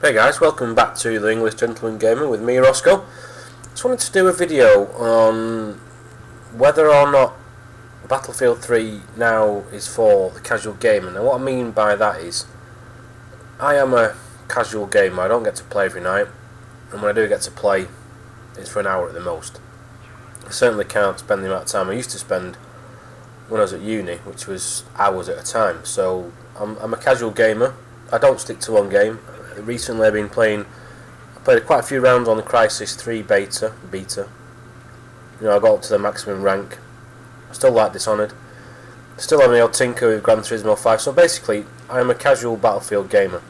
Hey guys, welcome back to the English Gentleman Gamer with me, Roscoe. Just wanted to do a video on whether or not Battlefield 3 now is for the casual gamer. Now what I mean by that is, I am a casual gamer. I don't get to play every night, and when I do get to play, it's for an hour at the most. I certainly can't spend the amount of time I used to spend when I was at uni, which was hours at a time. So I'm a casual gamer. I don't stick to one game. Recently I played quite a few rounds on the Crisis 3 beta. You know, I got up to the maximum rank. I still like Dishonored. Still have my old tinker with Gran Turismo 5. So basically, I am a casual Battlefield gamer.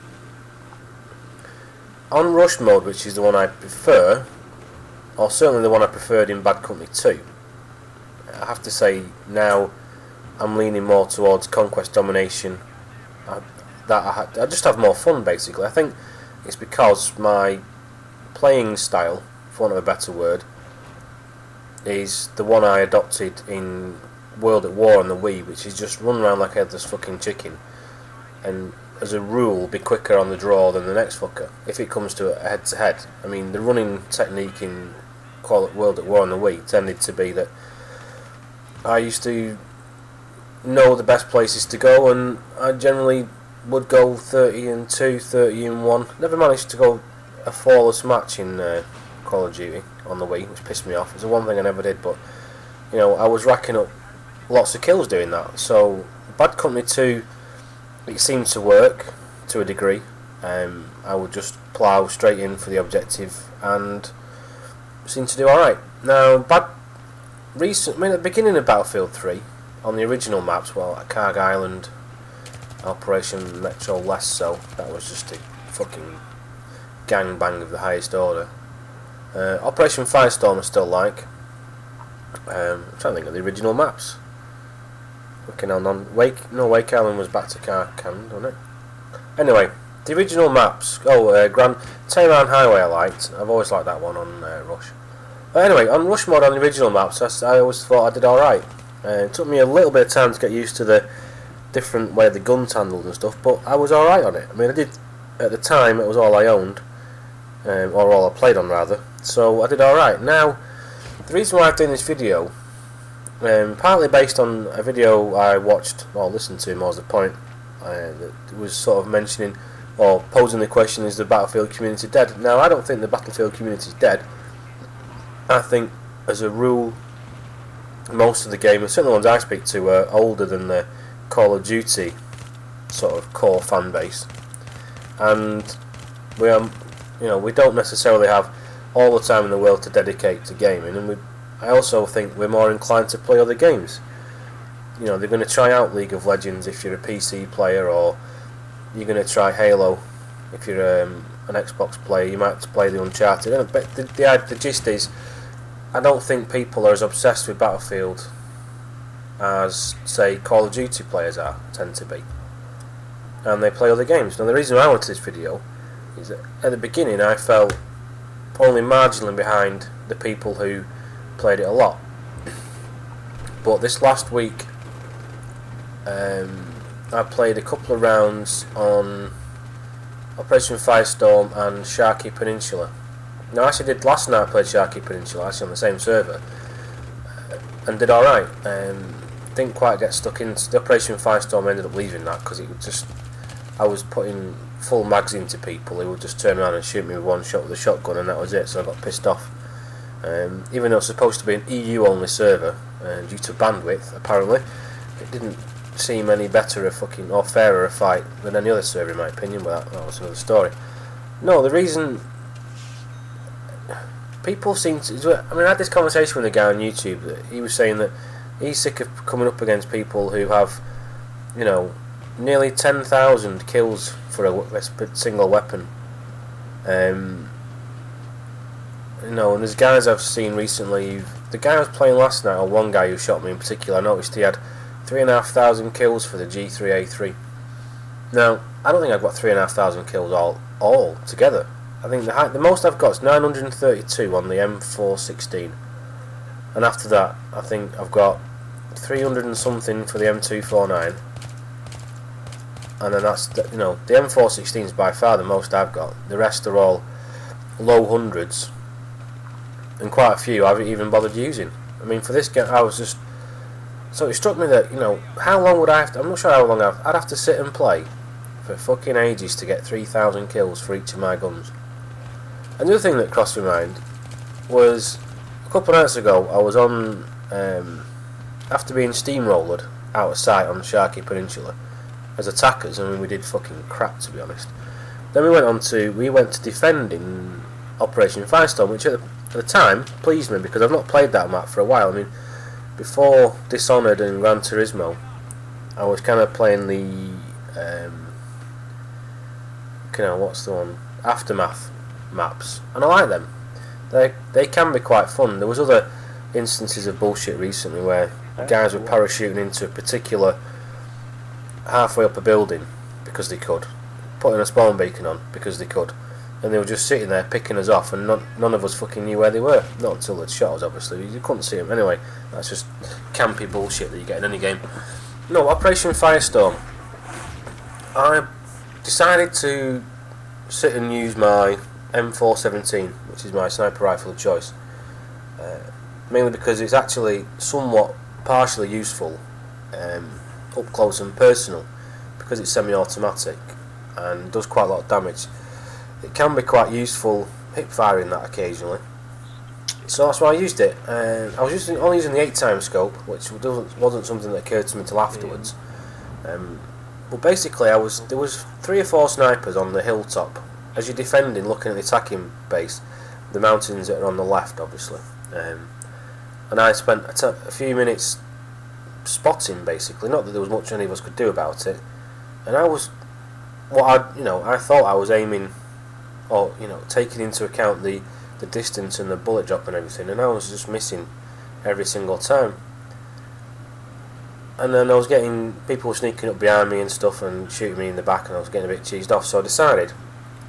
On Rush mode, which is the one I prefer, or certainly the one I preferred in Bad Company 2, I have to say now I'm leaning more towards Conquest Domination. I just have more fun, basically. I think it's because my playing style, for want of a better word, is the one I adopted in World at War on the Wii, which is just run around like a headless fucking chicken, and as a rule be quicker on the draw than the next fucker, if it comes to a head-to-head. I mean, the running technique in World at War on the Wii tended to be that I used to know the best places to go, and I generally would go 30-2, 30-1. Never managed to go a flawless match in Call of Duty on the Wii, which pissed me off. It's the one thing I never did, but you know, I was racking up lots of kills doing that. So Bad Company 2, it seemed to work to a degree. I would just plough straight in for the objective and seemed to do alright. Now, at the beginning of Battlefield 3, on the original maps, well, at Carg Island, Operation Metro less so, that was just a fucking gangbang of the highest order. Operation Firestorm I still like. I'm trying to think of the original maps. Looking on Wake Island was back to Carcan, wasn't it? Anyway, the original maps. Tehran Highway I liked. I've always liked that one on Rush. But anyway, on Rush mode on the original maps, I always thought I did alright. It took me a little bit of time to get used to the different way the guns handled and stuff, but I was alright on it. I mean, I did, at the time, it was all I owned, or all I played on rather, so I did alright. Now, the reason why I'm doing this video, partly based on a video I watched, or listened to, more as the point, that was sort of mentioning, or posing the question, is the Battlefield community dead? Now, I don't think the Battlefield community is dead. I think, as a rule, most of the gamers, certainly the ones I speak to, are older than the Call of Duty sort of core fan base, and we don't necessarily have all the time in the world to dedicate to gaming, and I also think we're more inclined to play other games. You know, they're going to try out League of Legends if you're a PC player, or you're going to try Halo if you're an Xbox player. You might play the Uncharted, but the gist is, I don't think people are as obsessed with Battlefield as, say, Call of Duty players tend to be, and they play other games. Now, the reason I went to this video is that at the beginning I felt only marginally behind the people who played it a lot, but this last week I played a couple of rounds on Operation Firestorm and Sharkey Peninsula. Now, I actually did last night. I played Sharkey Peninsula actually on the same server, and did alright. Didn't quite get stuck into the Operation Firestorm. I ended up leaving that because it was just, I was putting full mags into people who would just turn around and shoot me with one shot with a shotgun, and that was it. So I got pissed off. Even though it's supposed to be an EU only server, due to bandwidth apparently, it didn't seem any better or fairer a fight than any other server in my opinion, but that was another story. No, the reason people seem to, I mean, I had this conversation with a guy on YouTube that he was saying that he's sick of coming up against people who have, you know, nearly 10,000 kills for a single weapon. You know, and there's guys I've seen recently. The guy I was playing last night, or one guy who shot me in particular, I noticed he had 3,500 kills for the G3A3. Now, I don't think I've got 3,500 kills all together. I think the most I've got is 932 on the M416, and after that, I think I've got 300 and something for the M249, and then that's the, the M416 is by far the most I've got. The rest are all low hundreds, and quite a few I haven't even bothered using. I mean, for this game, I was just so it struck me that how long would I have to, I'm not sure how long I'd have to sit and play for fucking ages to get 3,000 kills for each of my guns. And the other thing that crossed my mind was a couple of nights ago I was on after being steamrollered out of sight on the Sharkey Peninsula as attackers. I mean, we did fucking crap, to be honest. Then we went to defending Operation Firestorm, which at the time pleased me because I've not played that map for a while. I mean, before Dishonored and Gran Turismo, I was kind of playing the what's the one, Aftermath maps, and I like them. They can be quite fun. There was other instances of bullshit recently where guys were parachuting into a particular halfway up a building because they could, putting a spawn beacon on because they could, and they were just sitting there picking us off, and none of us fucking knew where they were. Not until they'd shot us, obviously. You couldn't see them. Anyway, that's just campy bullshit that you get in any game. No, Operation Firestorm. I decided to sit and use my M417, which is my sniper rifle of choice, mainly because it's actually somewhat partially useful up close and personal, because it's semi-automatic and does quite a lot of damage. It can be quite useful hip firing that occasionally, so that's why I used it. I was only using the 8x scope, which wasn't something that occurred to me until afterwards. But basically, there was 3 or 4 snipers on the hilltop as you're defending, looking at the attacking base, the mountains that are on the left, obviously. And I spent a few minutes spotting, basically. Not that there was much any of us could do about it. And I thought I was aiming, or taking into account the distance and the bullet drop and everything, and I was just missing every single time. And then I was getting people sneaking up behind me and stuff and shooting me in the back, and I was getting a bit cheesed off. So I decided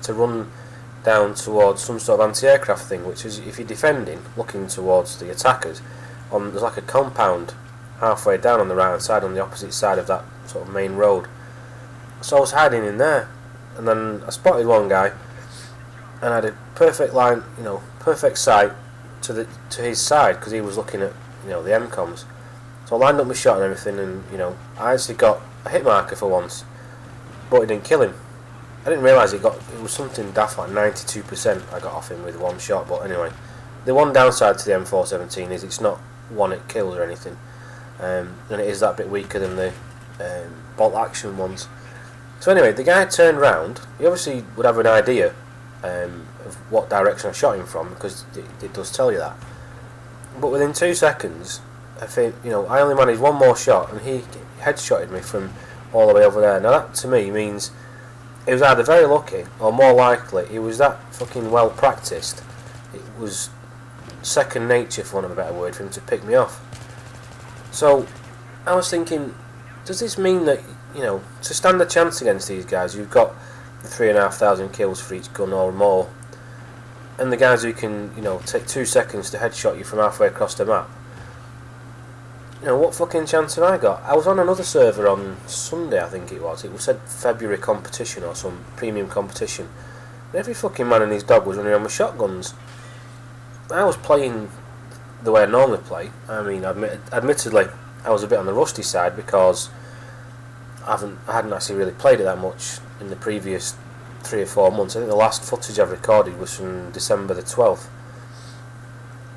to run down towards some sort of anti-aircraft thing, which is, if you're defending, looking towards the attackers, there's like a compound halfway down on the right hand side, on the opposite side of that sort of main road. So I was hiding in there, and then I spotted one guy, and I had a perfect line, perfect sight to his side, because he was looking at the MCOMs. So I lined up my shot and everything, and I actually got a hit marker for once, but it didn't kill him. I didn't realise it was something daft like 92% I got off him with one shot. But anyway, the one downside to the M417 is it's not one hit kills or anything, and it is that bit weaker than the bolt action ones. So anyway, the guy turned round. He obviously would have an idea of what direction I shot him from, because it does tell you that. But within 2 seconds, I think I only managed one more shot, and he headshotted me from all the way over there. Now that to me means he was either very lucky, or more likely he was that fucking well practiced. It was second nature, for want of a better word, for him to pick me off. So I was thinking, does this mean that to stand a chance against these guys, you've got 3,500 kills for each gun or more, and the guys who can take 2 seconds to headshot you from halfway across the map? What fucking chance have I got? I was on another server on Sunday, I think it was. It was said February competition or some premium competition. And every fucking man and his dog was running on with shotguns. I was playing the way I normally play. I mean, admittedly, I was a bit on the rusty side because I hadn't actually really played it that much in the previous 3 or 4 months. I think the last footage I've recorded was from December the 12th.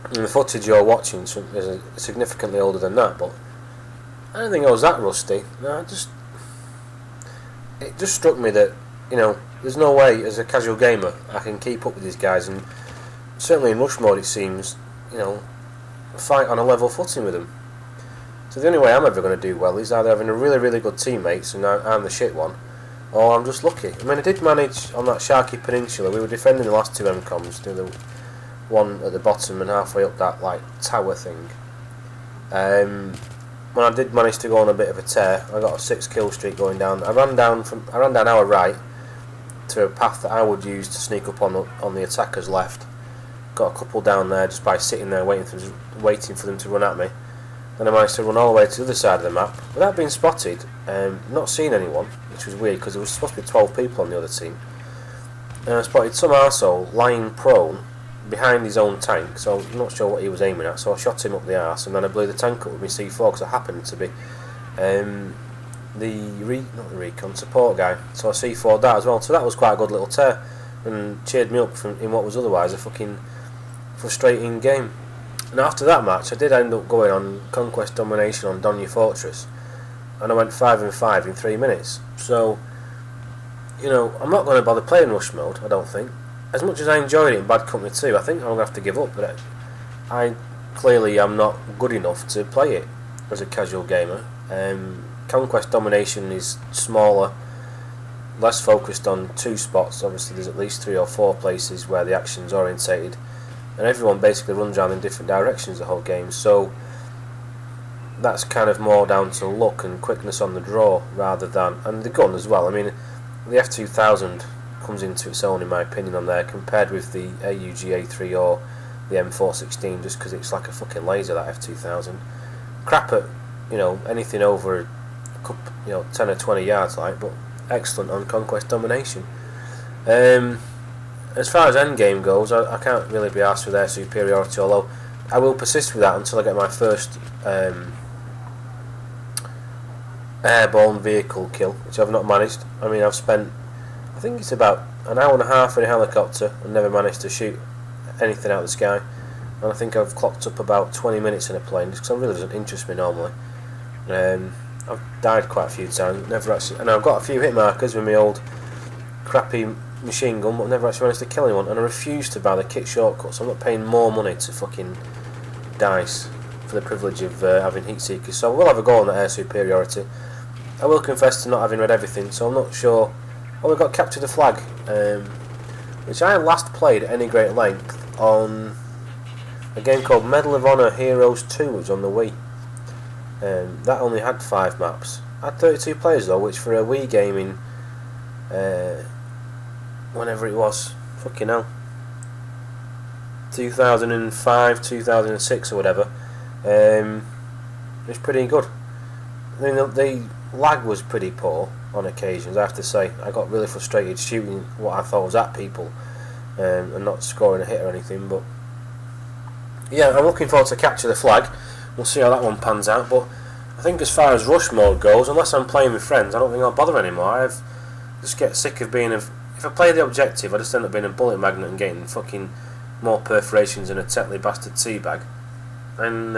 And the footage you're watching is significantly older than that, but I don't think I was that rusty. No, it just struck me that there's no way as a casual gamer I can keep up with these guys, and certainly in rush mode it seems fight on a level footing with them. So the only way I'm ever going to do well is either having a really, really good teammates and I'm the shit one, or I'm just lucky. I mean, I did manage on that Sharkey Peninsula. We were defending the last 2 MCOMs, the one at the bottom and halfway up that tower thing. When I did manage to go on a bit of a tear, I got a 6 kill streak going down. I ran down our right to a path that I would use to sneak up on the attacker's left. Got a couple down there just by sitting there waiting for them to run at me. and I managed to run all the way to the other side of the map without being spotted, not seeing anyone, which was weird because there was supposed to be 12 people on the other team. And I spotted some arsehole lying prone behind his own tank, so I'm not sure what he was aiming at, so I shot him up the arse, and then I blew the tank up with my C4 because I happened to be not the recon support guy, so I C4'd that as well. So that was quite a good little tear and cheered me up in what was otherwise a fucking frustrating game. And after that match I did end up going on Conquest Domination on Donya Fortress, and I went 5-5 in 3 minutes. So, you know, I'm not going to bother playing Rush Mode, I don't think. As much as I enjoyed it in Bad Company 2, I think I'm going to have to give up, but I clearly am not good enough to play it as a casual gamer. Conquest Domination is smaller, less focused on 2 spots. Obviously there's at least 3 or 4 places where the action's orientated, and everyone basically runs around in different directions the whole game, so that's kind of more down to luck and quickness on the draw rather than, and the gun as well. I mean, the F2000 comes into its own in my opinion on there compared with the AUG A3 or the M416, just because it's like a fucking laser, that F2000. Crap at, you know, anything over a couple, you know, 10 or 20 yards like, but excellent on Conquest Domination. As far as endgame goes, I can't really be asked for their superiority, although I will persist with that until I get my first airborne vehicle kill, which I've not managed. I mean, I've spent, I think it's about an hour and a half in a helicopter and never managed to shoot anything out of the sky, and I think I've clocked up about 20 minutes in a plane, just because it really doesn't interest me normally. I've died quite a few times, never actually, and I've got a few hit markers with my old crappy machine gun, but I've never actually managed to kill anyone, and I refuse to buy the kit shortcut, so I'm not paying more money to fucking dice for the privilege of having heat seekers. So I will have a go on that air superiority. I will confess to not having read everything, so I'm not sure. Oh, we've got Capture the Flag, which I last played at any great length on a game called Medal of Honor Heroes 2, which was on the Wii. That only had 5 maps. Had 32 players though, which for a Wii game in whenever it was, fucking hell, 2005, 2006 or whatever, it was pretty good. I mean, the lag was pretty poor on occasions, I have to say. I got really frustrated shooting what I thought was at people and not scoring a hit or anything, but yeah, I'm looking forward to Capture the Flag. We'll see how that one pans out, but I think as far as Rush Mode goes, unless I'm playing with friends, I don't think I'll bother anymore. I just get sick of being if I play the objective, I just end up being a bullet magnet and getting fucking more perforations than a Tetley bastard teabag. And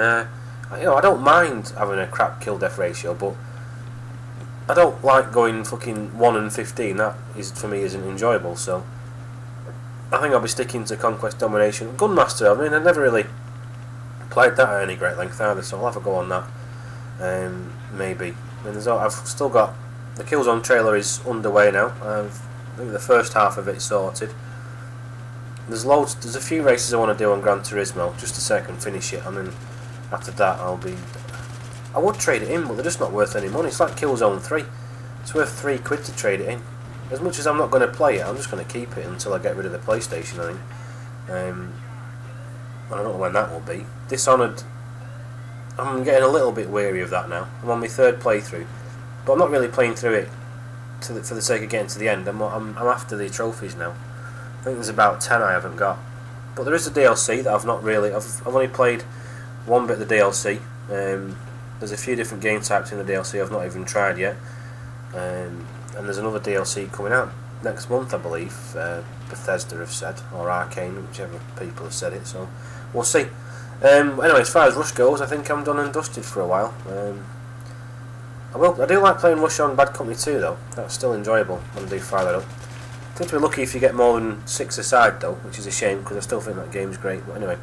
you know, I don't mind having a crap kill death ratio, but I don't like going fucking 1 and 15. That is, for me, isn't enjoyable. So I think I'll be sticking to Conquest Domination. Gunmaster, I mean, I never really played that at any great length either, so I'll have a go on that. Maybe. I mean, I've still got the Killzone trailer is underway now. I think the first half of it sorted. There's a few races I want to do on Gran Turismo, just so I can finish it, and then after that I would trade it in, but they're just not worth any money. It's like Killzone 3. It's worth £3 to trade it in. As much as I'm not going to play it, I'm just going to keep it until I get rid of the PlayStation, I think. I don't know when that will be. Dishonored, I'm getting a little bit weary of that now. I'm on my 3rd playthrough, but I'm not really playing through it for the sake of getting to the end. I'm after the trophies now. I think there's about 10 I haven't got, but there is a DLC that I've not really. I've only played one bit of the DLC. There's a few different game types in the DLC I've not even tried yet, and there's another DLC coming out next month, I believe. Bethesda have said, or Arcane, whichever people have said it. So we'll see. Anyway, as far as Rush goes, I think I'm done and dusted for a while. I do like playing Rush on Bad Company 2 though. That's still enjoyable when I do fire that up. I think we're lucky if you get more than 6 aside though, which is a shame because I still think that game's great. But anyway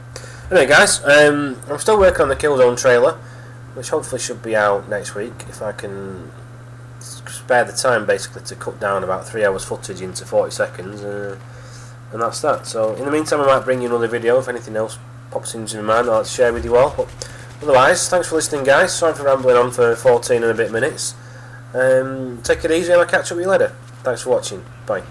guys, I'm still working on the Killzone trailer, which hopefully should be out next week if I can spare the time basically to cut down about 3 hours footage into 40 seconds, and that's that. So in the meantime I might bring you another video if anything else pops into my mind I'd like to share with you all. But otherwise, thanks for listening guys, sorry for rambling on for 14 and a bit minutes. Take it easy and I'll catch up with you later. Thanks for watching, bye.